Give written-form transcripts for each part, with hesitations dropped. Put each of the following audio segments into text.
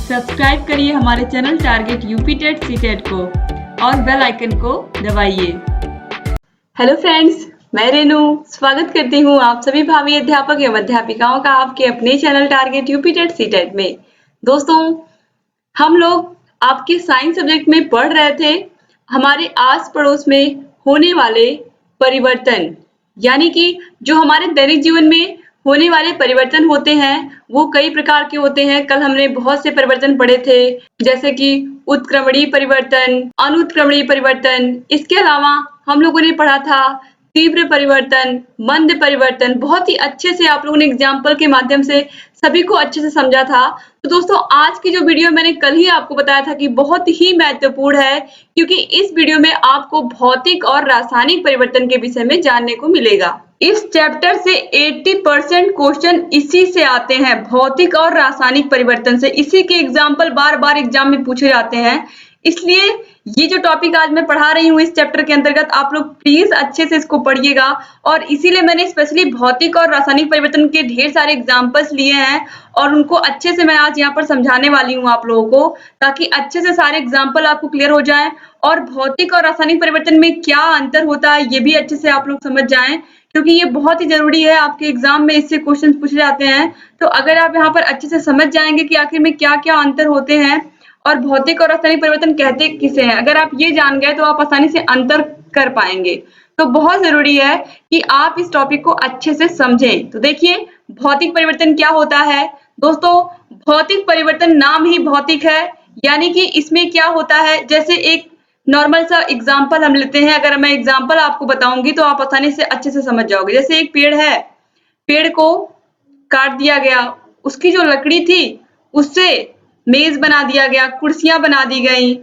Subscribe करिए हमारे channel target UP TET CTET को और बेल आइकन को दबाइए। हेलो फ्रेंड्स, मैं रेनू स्वागत करती हूँ आप सभी भावी अध्यापक एवं अध्यापिकाओं का आपके अपने channel target UP TET CTET में। दोस्तों, हम लोग आपके साइंस सब्जेक्ट में पढ़ रहे थे हमारे आस पड़ोस में होने वाले परिवर्तन, यानी कि जो हमारे दैनिक जीवन में होने वाले परिवर्तन होते हैं वो कई प्रकार के होते हैं। कल हमने बहुत से परिवर्तन पढ़े थे, जैसे कि उत्क्रमणीय परिवर्तन, अनुत्क्रमणीय परिवर्तन। इसके अलावा हम लोगों ने पढ़ा था तीव्र परिवर्तन, मंद परिवर्तन। बहुत ही अच्छे से आप लोगों ने एग्जाम्पल के माध्यम से सभी को अच्छे से समझा था। तो दोस्तों, आज की जो वीडियो मैंने कल ही आपको बताया था कि बहुत ही महत्वपूर्ण है, क्योंकि इस वीडियो में आपको भौतिक और रासायनिक परिवर्तन के विषय में जानने को मिलेगा। इस चैप्टर से 80% क्वेश्चन इसी से आते हैं, भौतिक और रासायनिक परिवर्तन से। इसी के एग्जाम्पल बार बार एग्जाम में पूछे जाते हैं। इसलिए ये जो टॉपिक आज मैं पढ़ा रही हूँ इस चैप्टर के अंतर्गत, आप लोग प्लीज अच्छे से इसको पढ़िएगा। और इसीलिए मैंने स्पेशली भौतिक और रासायनिक परिवर्तन के ढेर सारे एग्जाम्पल्स लिए हैं और उनको अच्छे से मैं आज यहाँ पर समझाने वाली हूँ आप लोगों को, ताकि अच्छे से सारे एग्जाम्पल आपको क्लियर हो जाएं और भौतिक और रासायनिक परिवर्तन में क्या अंतर होता है ये भी अच्छे से आप लोग समझ जाएं, क्योंकि ये बहुत ही जरूरी है। आपके एग्जाम में इससे क्वेश्चन पूछे जाते हैं। तो अगर आप यहाँ पर अच्छे से समझ जाएंगे कि आखिर में क्या क्या अंतर होते हैं और भौतिक और रासायनिक परिवर्तन कहते किसे हैं, अगर आप ये जान गए तो आप आसानी से अंतर कर पाएंगे। तो बहुत जरूरी है कि आप इस टॉपिक को अच्छे से समझें। तो देखिए, भौतिक परिवर्तन क्या होता है। दोस्तों, भौतिक परिवर्तन नाम ही भौतिक है, यानी कि इसमें क्या होता है, जैसे एक नॉर्मल सा एग्जाम्पल हम लेते हैं। अगर मैं एग्जाम्पल आपको बताऊंगी तो आप आसानी से अच्छे से समझ जाओगे। जैसे एक पेड़ है, पेड़ को काट दिया गया, उसकी जो लकड़ी थी उससे मेज बना दिया गया, कुर्सियां बना दी गई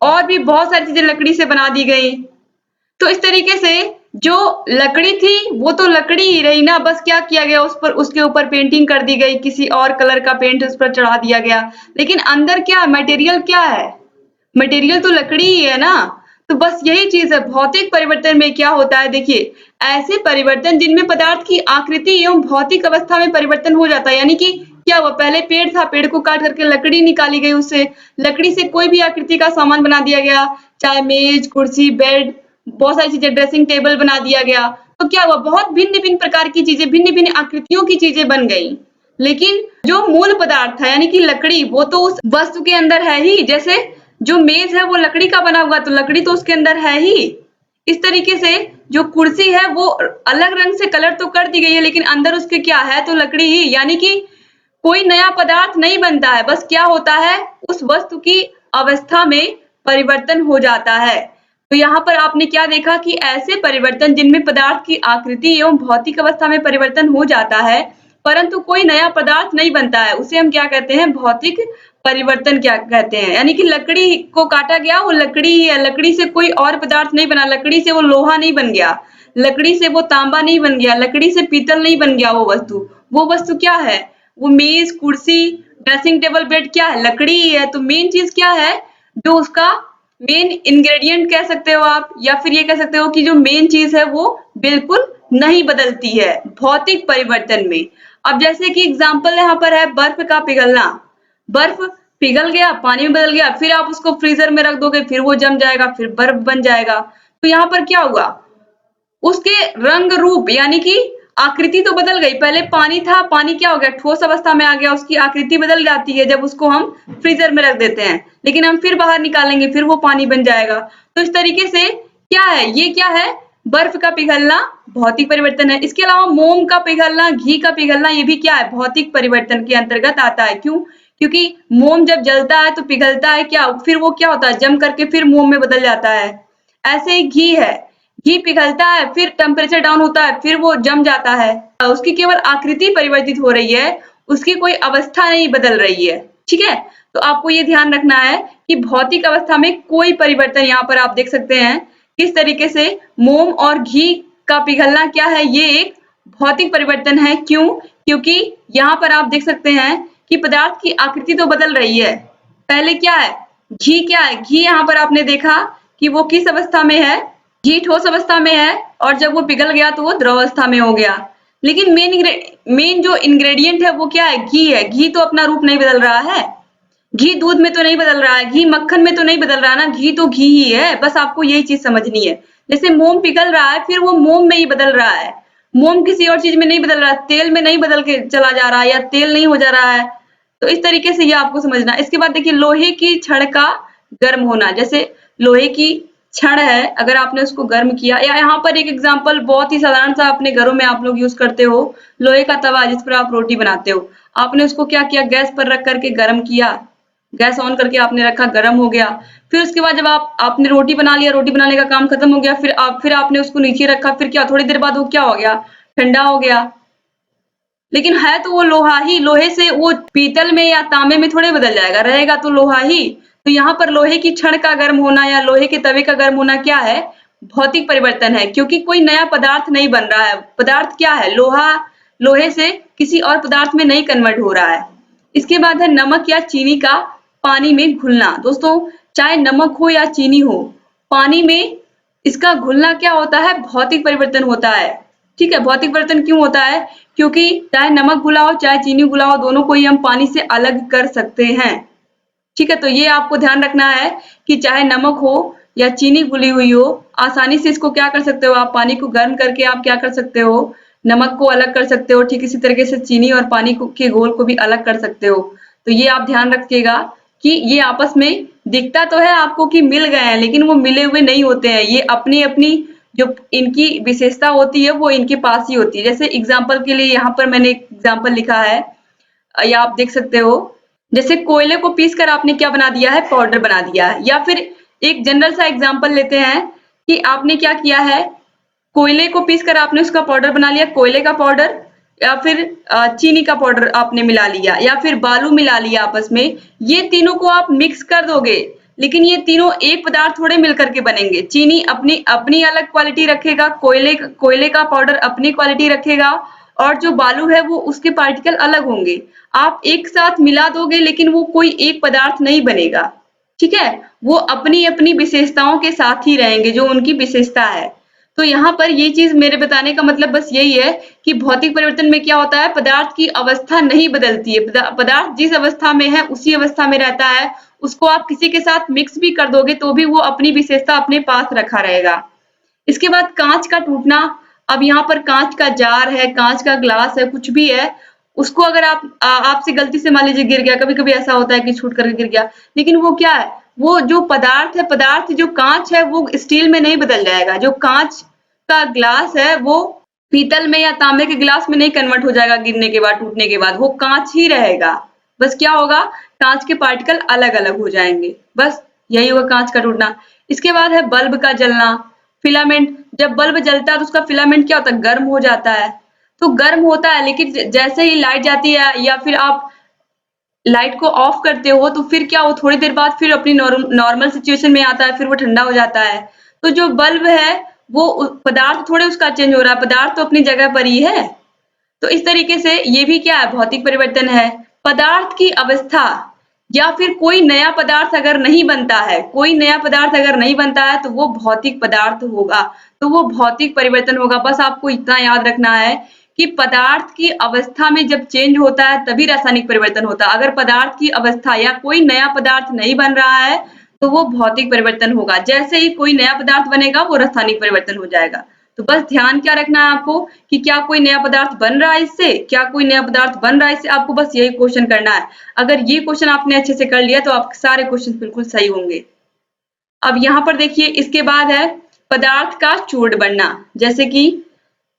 और भी बहुत सारी चीजें लकड़ी से बना दी गई। तो इस तरीके से जो लकड़ी थी वो तो लकड़ी ही रही ना, बस क्या किया गया, उस पर उसके ऊपर पेंटिंग कर दी गई, किसी और कलर का पेंट उस पर चढ़ा दिया गया। लेकिन अंदर क्या मटेरियल क्या है, मटेरियल तो लकड़ी ही है ना। तो बस यही चीज है, भौतिक परिवर्तन में क्या होता है। देखिए, ऐसे परिवर्तन जिनमें पदार्थ की आकृति एवं भौतिक अवस्था में परिवर्तन हो जाता है। यानी कि क्या हुआ, पहले पेड़ था, पेड़ को काट करके लकड़ी निकाली गई, उससे लकड़ी से कोई भी आकृति का सामान बना दिया गया, चाहे मेज, कुर्सी, बेड, बहुत सारी चीजें, ड्रेसिंग टेबल बना दिया गया। तो क्या हुआ, बहुत भिन्न भिन्न प्रकार की चीजें, भिन्न भिन्न आकृतियों की चीजें बन गई। लेकिन जो मूल पदार्थ था यानी कि लकड़ी, वो तो उस वस्तु के अंदर है ही। जैसे जो मेज है वो लकड़ी का बना हुआ, तो लकड़ी तो उसके अंदर है ही। इस तरीके से जो कुर्सी है वो अलग रंग से कलर तो कर दी गई है, लेकिन अंदर उसके क्या है, तो लकड़ी ही। यानी कि कोई नया पदार्थ नहीं बनता है, बस क्या होता है, उस वस्तु की अवस्था में परिवर्तन हो जाता है। तो यहाँ पर आपने क्या देखा कि ऐसे परिवर्तन जिनमें पदार्थ की आकृति एवं भौतिक अवस्था में परिवर्तन हो जाता है परंतु कोई नया पदार्थ नहीं बनता है, उसे हम क्या कहते हैं, भौतिक परिवर्तन क्या कहते हैं। यानी कि लकड़ी को काटा गया, वो लकड़ी ही है, लकड़ी से कोई और पदार्थ नहीं बना, लकड़ी से वो लोहा नहीं बन गया, लकड़ी से वो तांबा नहीं बन गया, लकड़ी से पीतल नहीं बन गया। वो वस्तु क्या है, वो मेज, कुर्सी, ड्रेसिंग टेबल, बेड क्या है, लकड़ी ही है। तो मेन चीज क्या है, जो उसका मेन इंग्रेडिएंट कह सकते हो आप, या फिर ये कह सकते हो कि जो मेन चीज है वो बिल्कुल नहीं बदलती है भौतिक परिवर्तन में। अब जैसे कि एग्जाम्पल यहाँ पर है बर्फ का पिघलना। बर्फ पिघल गया, पानी में बदल गया, फिर आप उसको फ्रीजर में रख दोगे, फिर वो जम जाएगा, फिर बर्फ बन जाएगा। तो यहाँ पर क्या हुआ, उसके रंग रूप यानी कि आकृति तो बदल गई। पहले पानी था, पानी क्या हो गया, ठोस अवस्था में आ गया, उसकी आकृति बदल जाती है जब उसको हम फ्रीजर में रख देते हैं, लेकिन हम फिर बाहर निकालेंगे, फिर वो पानी बन जाएगा। तो इस तरीके से क्या है, ये क्या है, बर्फ का पिघलना भौतिक परिवर्तन है। इसके अलावा मोम का पिघलना, घी का पिघलना, ये भी क्या है, भौतिक परिवर्तन के अंतर्गत आता है। क्यों, क्योंकि मोम जब जलता है तो पिघलता है, क्या फिर वो क्या होता है, जम करके फिर मोम में बदल जाता है। ऐसे ही घी है, घी पिघलता है, फिर टेम्परेचर डाउन होता है, फिर वो जम जाता है। उसकी केवल आकृति परिवर्तित हो रही है, उसकी कोई अवस्था नहीं बदल रही है। ठीक है, तो आपको ये ध्यान रखना है कि भौतिक अवस्था में कोई परिवर्तन, यहाँ पर आप देख सकते हैं किस तरीके से मोम और घी का पिघलना क्या है, ये एक भौतिक परिवर्तन है। क्यों, क्योंकि यहाँ पर आप देख सकते हैं कि पदार्थ की आकृति तो बदल रही है। पहले क्या है, घी क्या है, घी यहाँ पर आपने देखा कि वो किस अवस्था में है, घी ठोस अवस्था में है, और जब वो पिघल गया तो वो द्रव अवस्था में हो गया। लेकिन मेन जो इंग्रेडिएंट है वो क्या है, घी है। घी तो अपना रूप नहीं बदल रहा है, घी दूध में तो नहीं बदल रहा है, घी मक्खन में तो नहीं बदल रहा है ना, घी तो घी ही है। बस आपको यही चीज समझनी है। जैसे मोम पिघल रहा है, फिर वो मोम में ही बदल रहा है, मोम किसी और चीज में नहीं बदल रहा है, तेल में नहीं बदल के चला जा रहा है या तेल नहीं हो जा रहा है। तो इस तरीके से ये आपको समझना है। इसके बाद देखिए लोहे की छड़ का गर्म होना। जैसे लोहे की छड़ है, अगर आपने उसको गर्म किया, या यहाँ पर एक एग्जांपल बहुत ही साधारण सा अपने घरों में आप लोग यूज करते हो, लोहे का तवा जिस पर आप रोटी बनाते हो, आपने उसको क्या किया, गैस पर रख करके गर्म किया, गैस ऑन करके आपने रखा, गर्म हो गया। फिर उसके बाद जब आपने रोटी बना लिया, रोटी बनाने का काम खत्म हो गया, फिर आपने उसको नीचे रखा, फिर क्या थोड़ी देर बाद वो क्या हो गया, ठंडा हो गया। लेकिन है तो वो लोहा ही, लोहे से वो पीतल में या तांबे में थोड़े बदल जाएगा, रहेगा तो लोहा ही। तो यहाँ पर लोहे की छड़ का गर्म होना या लोहे के तवे का गर्म होना क्या है, भौतिक परिवर्तन है, क्योंकि कोई नया पदार्थ नहीं बन रहा है। पदार्थ क्या है, लोहा, लोहे से किसी और पदार्थ में नहीं कन्वर्ट हो रहा है। इसके बाद है नमक या चीनी का पानी में घुलना। दोस्तों, चाहे नमक हो या चीनी हो, पानी में इसका घुलना क्या होता है, भौतिक परिवर्तन होता है। ठीक है, भौतिक परिवर्तन क्यों होता है, क्योंकि चाहे नमक घुला हो चाहे चीनी घुला हो, दोनों को ही हम पानी से अलग कर सकते हैं। ठीक है, तो ये आपको ध्यान रखना है कि चाहे नमक हो या चीनी घुली हुई हो, आसानी से इसको क्या कर सकते हो आप, पानी को गर्म करके आप क्या कर सकते हो, नमक को अलग कर सकते हो। ठीक इसी तरीके से चीनी और पानी के घोल को भी अलग कर सकते हो। तो ये आप ध्यान रखिएगा कि ये आपस में दिखता तो है आपको कि मिल गए हैं, लेकिन वो मिले हुए नहीं होते हैं। ये अपनी अपनी जो इनकी विशेषता होती है वो इनके पास ही होती है। जैसे एग्जाम्पल के लिए यहाँ पर मैंने एक एग्जाम्पल लिखा है, या आप देख सकते हो। जैसे कोयले को पीस कर आपने क्या बना दिया है, पाउडर बना दिया है। या फिर एक जनरल सा एग्जांपल लेते हैं कि आपने क्या किया है, कोयले को पीस कर आपने उसका पाउडर बना लिया, कोयले का पाउडर, या फिर चीनी का पाउडर आपने मिला लिया, या फिर बालू मिला लिया आपस में। ये तीनों को आप मिक्स कर दोगे, लेकिन ये तीनों एक पदार्थ थोड़े मिल करके बनेंगे। चीनी अपनी अपनी अलग क्वालिटी रखेगा, कोयले का पाउडर अपनी क्वालिटी रखेगा, और जो बालू है वो उसके पार्टिकल अलग होंगे। आप एक साथ मिला दोगे लेकिन वो कोई एक पदार्थ नहीं बनेगा। ठीक है, वो अपनी अपनी विशेषताओं के साथ ही रहेंगे, जो उनकी विशेषता है। तो यहाँ पर ये चीज मेरे बताने का मतलब बस यही है कि भौतिक परिवर्तन में क्या होता है, पदार्थ की अवस्था नहीं बदलती है। पदार्थ जिस अवस्था में है उसी अवस्था में रहता है। उसको आप किसी के साथ मिक्स भी कर दोगे तो भी वो अपनी विशेषता अपने पास रखा रहेगा। इसके बाद कांच का टूटना। अब यहाँ पर कांच का जार है, कांच का ग्लास है, कुछ भी है, उसको अगर आपसे गलती से मान लीजिए गिर गया, कभी कभी ऐसा होता है कि छूट करके गिर गया, लेकिन वो क्या है, वो जो पदार्थ है, पदार्थ जो कांच है वो स्टील में नहीं बदल जाएगा। जो कांच का ग्लास है वो पीतल में या तांबे के गिलास में नहीं कन्वर्ट हो जाएगा गिरने के बाद, टूटने के बाद, वो कांच ही रहेगा। बस क्या होगा, कांच के पार्टिकल अलग अलग हो जाएंगे, बस यही होगा कांच का टूटना। इसके बाद है बल्ब का जलना, फिलामेंट। जब बल्ब जलता है तो उसका फिलामेंट क्या होता है, गर्म हो जाता है। तो गर्म होता है, लेकिन जैसे ही लाइट जाती है या फिर आप लाइट को ऑफ करते हो तो फिर क्या, वो थोड़ी देर बाद फिर अपनी नॉर्मल सिचुएशन में आता है, फिर वो ठंडा हो जाता है। तो जो बल्ब है वो पदार्थ थोड़े उसका चेंज हो रहा है, पदार्थ तो अपनी जगह पर ही है। तो इस तरीके से ये भी क्या है, भौतिक परिवर्तन है। पदार्थ की अवस्था, या फिर कोई नया पदार्थ अगर नहीं बनता है, कोई नया पदार्थ अगर नहीं बनता है तो वो भौतिक पदार्थ होगा, तो वो भौतिक परिवर्तन होगा। बस आपको इतना याद रखना है कि पदार्थ की अवस्था में जब चेंज होता है तभी रासायनिक परिवर्तन होता है। अगर पदार्थ की अवस्था या कोई नया पदार्थ नहीं बन रहा है तो वो भौतिक परिवर्तन होगा। जैसे ही कोई नया पदार्थ बनेगा वो रासायनिक परिवर्तन हो जाएगा। तो बस ध्यान क्या रखना है आपको कि क्या कोई नया पदार्थ बन रहा है इससे, क्या कोई नया पदार्थ बन रहा है इससे, आपको बस यही क्वेश्चन करना है। अगर ये क्वेश्चन आपने अच्छे से कर लिया तो आपके सारे क्वेश्चन बिल्कुल सही होंगे। अब यहाँ पर देखिए, इसके बाद है पदार्थ का चूर्ण बनना। जैसे कि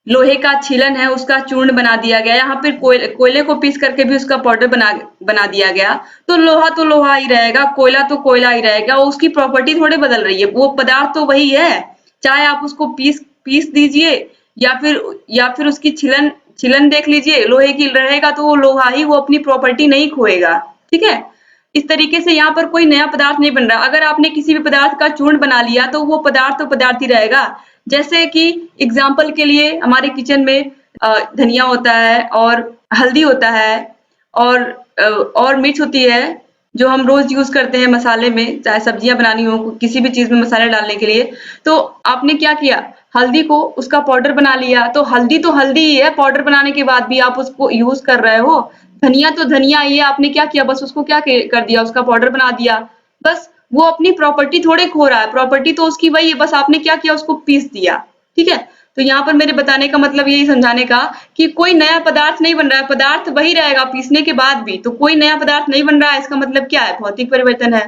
लोहे का छीलन है, उसका चूर्ण बना दिया गया, यहाँ पर कोयले को पीस करके भी उसका पाउडर बना दिया गया। तो लोहा ही रहेगा, कोयला तो कोयला ही रहेगा, उसकी प्रॉपर्टी थोड़े बदल रही है, वो पदार्थ तो वही है। चाहे आप उसको पीस पीस दीजिए या फिर उसकी छिलन छिलन देख लीजिए, लोहे की रहेगा तो वो लोहा ही, वो अपनी प्रॉपर्टी नहीं खोएगा। ठीक है, इस तरीके से यहाँ पर कोई नया पदार्थ नहीं बन रहा। अगर आपने किसी भी पदार्थ का चूर्ण बना लिया तो वो पदार्थ तो पदार्थ ही रहेगा। जैसे कि एग्जाम्पल के लिए हमारे किचन में धनिया होता है और हल्दी होता है और और मिर्च होती है, जो हम रोज यूज करते हैं मसाले में, चाहे सब्जियां बनानी हो, किसी भी चीज में मसाले डालने के लिए। तो आपने क्या किया, हल्दी को उसका पाउडर बना लिया, तो हल्दी ही है, पाउडर बनाने के बाद भी आप उसको यूज कर रहे हो। धनिया तो धनिया ही है, आपने क्या किया, बस उसको क्या कर दिया, उसका पाउडर बना दिया। बस वो अपनी प्रॉपर्टी थोड़े खो रहा है, प्रॉपर्टी तो उसकी वही है, बस आपने क्या किया, उसको पीस दिया। ठीक है, तो यहाँ पर मेरे बताने का मतलब यही समझाने का कि कोई नया पदार्थ नहीं बन रहा है, पदार्थ वही रहेगा पीसने के बाद भी, तो कोई नया पदार्थ नहीं बन रहा है, इसका मतलब क्या है, भौतिक परिवर्तन है।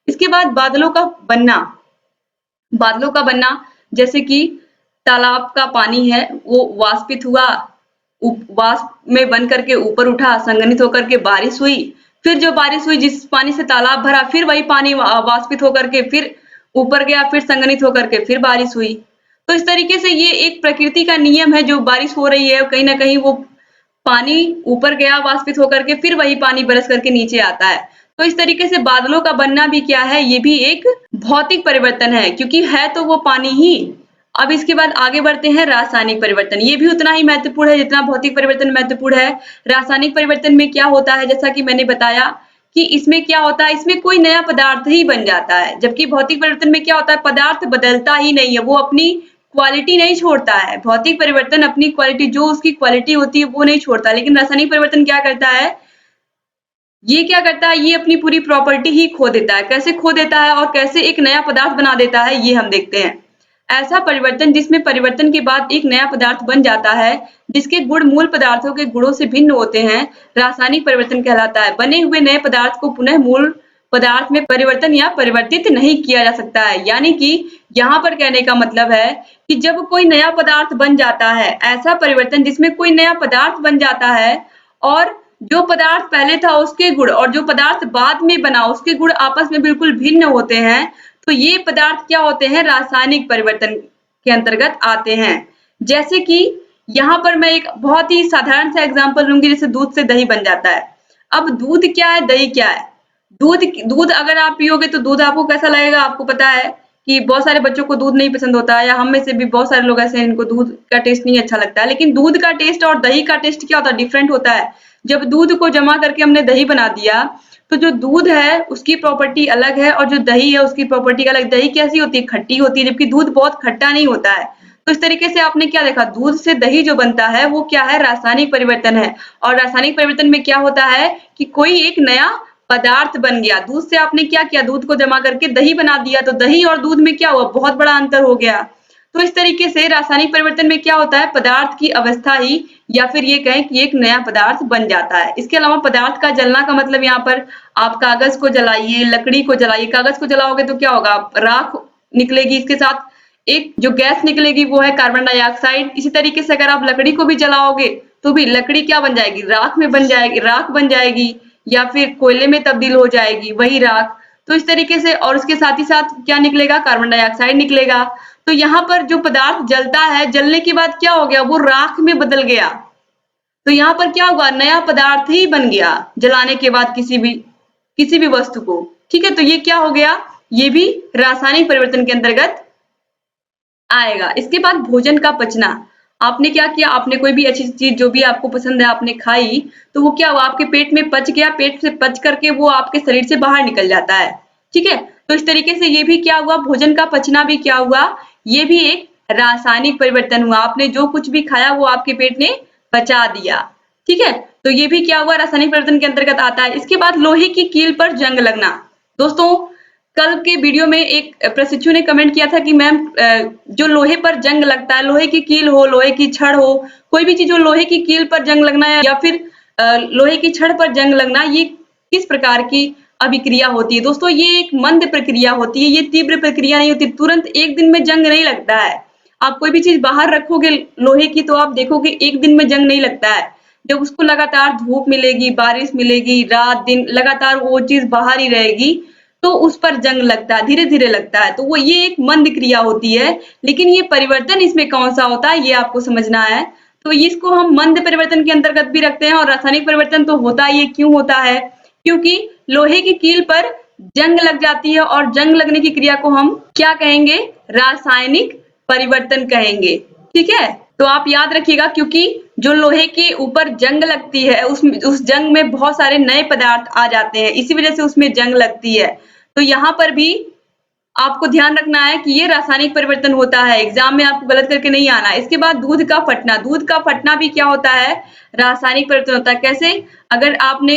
इसके बाद बादलों का बनना। बादलों का बनना जैसे कि तालाब का पानी है, वो वाष्पित हुआ, वाष्प में बन करके ऊपर उठा, संघनित होकर के बारिश हुई। फिर जो बारिश हुई, जिस पानी से तालाब भरा, फिर वही पानी वाष्पित होकर के फिर ऊपर गया, फिर संघनित होकर के फिर बारिश हुई। तो इस तरीके से ये एक प्रकृति का नियम है, जो बारिश हो रही है कहीं ना कहीं वो पानी ऊपर गया वाष्पित होकर के, फिर वही पानी बरस करके नीचे आता है। तो इस तरीके से बादलों का बनना भी क्या है, ये भी एक भौतिक परिवर्तन है, क्योंकि है तो वो पानी ही। अब इसके बाद आगे बढ़ते हैं, रासायनिक परिवर्तन। ये भी उतना ही महत्वपूर्ण है जितना भौतिक परिवर्तन महत्वपूर्ण है। रासायनिक परिवर्तन में क्या होता है, जैसा कि मैंने बताया कि इसमें क्या होता है, इसमें कोई नया पदार्थ ही बन जाता है, जबकि भौतिक परिवर्तन में क्या होता है, पदार्थ बदलता ही नहीं है, वो अपनी क्वालिटी नहीं छोड़ता है। भौतिक परिवर्तन अपनी क्वालिटी, जो उसकी क्वालिटी होती है वो नहीं छोड़ता, लेकिन रासायनिक परिवर्तन क्या करता है, ये क्या करता है, ये अपनी पूरी प्रॉपर्टी ही खो देता है। कैसे खो देता है और कैसे एक नया पदार्थ बना देता है, ये हम देखते हैं। ऐसा परिवर्तन जिसमें परिवर्तन के बाद एक नया पदार्थ बन जाता है, जिसके गुण मूल पदार्थों के गुणों से भिन्न होते हैं, रासायनिक परिवर्तन कहलाता है। बने हुए नए पदार्थ को पुनः मूल पदार्थ में परिवर्तन या परिवर्तित नहीं किया जा सकता है। यानी कि यहाँ पर कहने का मतलब है कि जब कोई नया पदार्थ बन जाता है, ऐसा परिवर्तन जिसमें कोई नया पदार्थ बन जाता है और जो पदार्थ पहले था उसके गुण और जो पदार्थ बाद में बना उसके गुण आपस में बिल्कुल भिन्न होते हैं, तो ये पदार्थ क्या होते हैं, रासायनिक परिवर्तन के अंतर्गत आते हैं। जैसे कि यहाँ पर मैं एक बहुत ही साधारण सा एग्जांपल लूंगी, जैसे दूध से दही बन जाता है। अब दूध क्या है, दही क्या है। दूध दूध अगर आप पियोगे तो दूध आपको कैसा लगेगा, आपको पता है कि बहुत सारे बच्चों को दूध नहीं पसंद होता है, या हम में से भी बहुत सारे लोग ऐसे हैं इनको दूध का टेस्ट नहीं अच्छा लगता है। लेकिन दूध का टेस्ट और दही का टेस्ट क्या होता है, डिफरेंट होता है। जब दूध को जमा करके हमने दही बना दिया, तो जो दूध है उसकी प्रॉपर्टी अलग है और जो दही है उसकी प्रॉपर्टी अलग। दही कैसी होती है, खट्टी होती है, जबकि दूध बहुत खट्टा नहीं होता है। तो इस तरीके से आपने क्या देखा, दूध से दही जो बनता है वो क्या है, रासायनिक परिवर्तन है। और रासायनिक परिवर्तन में क्या होता है कि कोई एक नया पदार्थ बन गया। दूध से आपने क्या किया, दूध को जमा करके दही बना दिया, तो दही और दूध में क्या हुआ, बहुत बड़ा अंतर हो गया। तो इस तरीके से रासायनिक परिवर्तन में क्या होता है, पदार्थ की अवस्था ही, या फिर ये कहें कि एक नया पदार्थ बन जाता है। इसके अलावा पदार्थ का जलना का मतलब यहाँ पर आप कागज को जलाइए, लकड़ी को जलाइए, कागज को जलाओगे तो क्या होगा, राख निकलेगी, इसके साथ एक जो गैस निकलेगी वो है कार्बन डाइऑक्साइड। इसी तरीके से अगर आप लकड़ी को भी जलाओगे तो भी लकड़ी क्या बन जाएगी, राख में बन जाएगी, राख बन जाएगी, या फिर कोयले में तब्दील हो जाएगी वही राख। तो इस तरीके से, और उसके साथ ही साथ क्या निकलेगा, कार्बन डाइऑक्साइड निकलेगा। तो यहाँ पर जो पदार्थ जलता है, जलने के बाद क्या हो गया, वो राख में बदल गया। तो यहाँ पर क्या हुआ, नया पदार्थ ही बन गया जलाने के बाद किसी भी वस्तु को। ठीक है, तो ये क्या हो गया, ये भी रासायनिक परिवर्तन के अंतर्गत आएगा। इसके बाद भोजन का पचना। आपने क्या किया, आपने कोई भी अच्छी चीज जो भी आपको पसंद है आपने खाई, तो वो क्या हुआ, आपके पेट में पच गया, पेट से पच करके वो आपके शरीर से बाहर निकल जाता है। ठीक है, तो इस तरीके से ये भी क्या हुआ, भोजन का पचना भी क्या हुआ, ये भी एक रासायनिक परिवर्तन हुआ। आपने जो कुछ भी खाया वो आपके पेट ने पचा दिया। ठीक है, तो ये भी क्या हुआ, रासायनिक परिवर्तन के अंतर्गत आता है। इसके बाद लोहे की कील पर जंग लगना। दोस्तों, कल के वीडियो में एक प्रशिक्षु ने कमेंट किया था कि मैम जो लोहे पर जंग लगता है, लोहे की कील हो, लोहे की छड़ हो, कोई भी चीज हो, लोहे की कील पर जंग लगना या फिर लोहे की छड़ पर जंग लगना, ये किस प्रकार की अभिक्रिया होती है। दोस्तों, ये एक मंद प्रक्रिया होती है, ये तीव्र प्रक्रिया नहीं होती, तुरंत एक दिन में जंग नहीं लगता है। आप कोई भी चीज बाहर रखोगे लोहे की तो आप देखोगे एक दिन में जंग नहीं लगता है। जब उसको लगातार धूप मिलेगी, बारिश मिलेगी, रात दिन लगातार वो चीज बाहर ही रहेगी, तो उस पर जंग लगता है, धीरे धीरे लगता है। तो वो ये एक मंद क्रिया होती है। लेकिन ये परिवर्तन इसमें कौन सा होता है, ये आपको समझना है। तो इसको हम मंद परिवर्तन के अंतर्गत भी रखते हैं। और रासायनिक परिवर्तन तो होता ही, क्यों होता है, क्योंकि लोहे की कील पर जंग लग जाती है, और जंग लगने की क्रिया को हम क्या कहेंगे, रासायनिक परिवर्तन कहेंगे। ठीक है, तो आप याद रखिएगा, क्योंकि जो लोहे के ऊपर जंग लगती है उस जंग में बहुत सारे नए पदार्थ आ जाते हैं, इसी वजह से उसमें जंग लगती है। तो यहाँ पर भी आपको ध्यान रखना है कि ये रासायनिक परिवर्तन होता है, एग्जाम में आपको गलत करके नहीं आना है। इसके बाद दूध का फटना, दूध का फटना भी क्या होता है, रासायनिक परिवर्तन होता है। कैसे, अगर आपने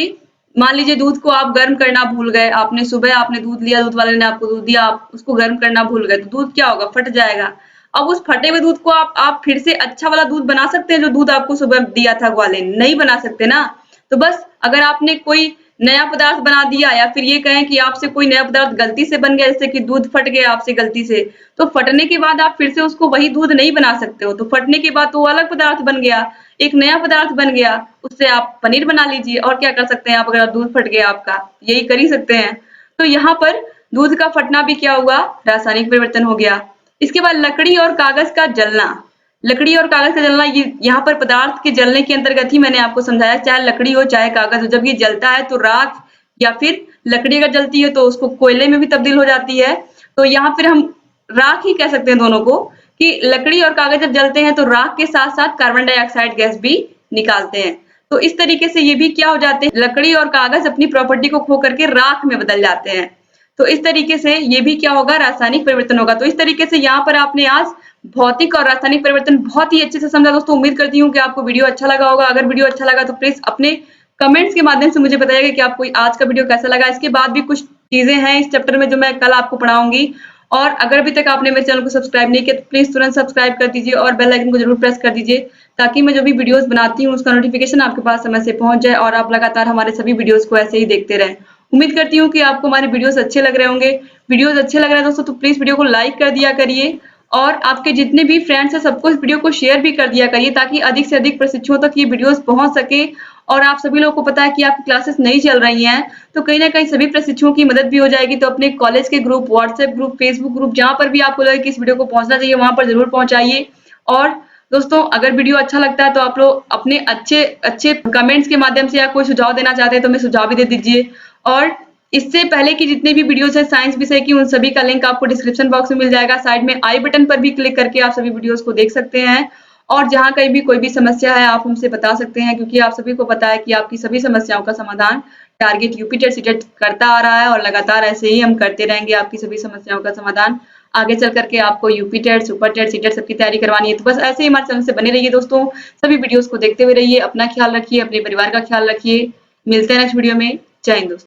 मान लीजिए दूध को आप गर्म करना भूल गए, आपने सुबह आपने दूध लिया, दूध वाले ने आपको दूध दिया, आप उसको गर्म करना भूल गए, तो दूध क्या होगा, फट जाएगा। अब उस फटे हुए दूध को आप फिर से अच्छा वाला दूध बना सकते हैं, जो दूध आपको सुबह दिया था ग्वाले ने, नहीं बना सकते ना। तो बस अगर आपने कोई नया पदार्थ बना दिया या फिर ये कहें कि आपसे कोई नया पदार्थ गलती से बन गया, जैसे कि दूध फट गया आपसे गलती से, तो फटने के बाद आप फिर से उसको वही दूध नहीं बना सकते हो। तो फटने के बाद तो वो अलग पदार्थ बन गया, एक नया पदार्थ बन गया, उससे आप पनीर बना लीजिए। और क्या कर सकते हैं आप, अगर दूध फट गया आपका, यही कर ही सकते हैं। तो यहाँ पर दूध का फटना भी क्या हुआ, रासायनिक परिवर्तन हो गया। इसके बाद लकड़ी और कागज का जलना, लकड़ी और कागज का जलना, ये यहाँ पर पदार्थ के जलने के अंतर्गत ही मैंने आपको समझाया, चाहे लकड़ी हो चाहे कागज हो, जब ये जलता है तो राख, या फिर लकड़ी अगर जलती है तो उसको कोयले में भी तब्दील हो जाती है। तो यहाँ फिर हम राख ही कह सकते हैं दोनों को, कि लकड़ी और कागज जब जलते हैं तो राख के साथ साथ कार्बन डाइऑक्साइड गैस भी निकालते हैं। तो इस तरीके से ये भी क्या हो जाते हैं, लकड़ी और कागज अपनी प्रॉपर्टी को खो करके राख में बदल जाते हैं। तो इस तरीके से ये भी क्या होगा, रासायनिक परिवर्तन होगा। तो इस तरीके से यहाँ पर आपने आज भौतिक और रासायनिक परिवर्तन बहुत ही अच्छे से समझा। दोस्तों उम्मीद करती हूँ कि आपको वीडियो अच्छा लगा होगा। अगर वीडियो अच्छा लगा तो प्लीज अपने कमेंट्स के माध्यम से मुझे बताइएगा कि आपको आज का वीडियो कैसा लगा। इसके बाद भी कुछ चीजें हैं इस चैप्टर में जो मैं कल आपको पढ़ाऊंगी। और अगर अभी तक आपने मेरे चैनल को सब्सक्राइब नहीं किया तो प्लीज तुरंत सब्सक्राइब कर दीजिए और बेल आइकन को जरूर प्रेस कर दीजिए, ताकि मैं जो भी वीडियोस बनाती हूँ उसका नोटिफिकेशन आपके पास समय से पहुंच जाए और आप लगातार हमारे सभी वीडियोस को ऐसे ही देखते रहें। उम्मीद करती हूँ कि आपको हमारे वीडियोस अच्छे लग रहे होंगे। वीडियोस अच्छे लग रहे हैं दोस्तों तो प्लीज वीडियो को लाइक कर दिया करिए और आपके जितने भी फ्रेंड्स हैं सबको इस वीडियो को शेयर भी कर दिया करिए, ताकि अधिक से अधिक प्रशिक्षुओं तक ये वीडियोस पहुंच सके। और आप सभी लोगों को पता है कि आपकी क्लासेस नहीं चल रही हैं, तो कहीं ना कहीं सभी प्रशिक्षुओं की मदद भी हो जाएगी। तो अपने कॉलेज के group, WhatsApp group, Facebook group, जहां पर भी आपको लगे कि इस वीडियो को पहुंचना चाहिए वहां पर जरूर पहुंचाइए। और दोस्तों अगर वीडियो अच्छा लगता है तो आप लोग अपने अच्छे अच्छे कमेंट्स के माध्यम से या कोई सुझाव देना चाहते हैं तो हमें सुझाव भी दे दीजिए। और इससे पहले की जितने भी वीडियोस हैं साइंस विषय की, उन सभी का लिंक आपको डिस्क्रिप्शन बॉक्स में मिल जाएगा। साइड में आई बटन पर भी क्लिक करके आप सभी वीडियोस को देख सकते हैं। और जहां कहीं भी कोई भी समस्या है आप हमसे बता सकते हैं, क्योंकि आप सभी को पता है कि आपकी सभी समस्याओं का समाधान टारगेट यूपीटेट सीटेट करता आ रहा है और लगातार ऐसे ही हम करते रहेंगे आपकी सभी समस्याओं का समाधान। आगे चल करके आपको यूपीटेट, सुपरटेट, सीटेट सबकी तैयारी करवानी है, तो बस ऐसे ही हमारे चैनल से बने रहिए दोस्तों। सभी वीडियोस को देखते हुए रहिए, अपना ख्याल रखिए, अपने परिवार का ख्याल रखिए। मिलते हैं नेक्स्ट वीडियो में। जय हिंद दोस्तों।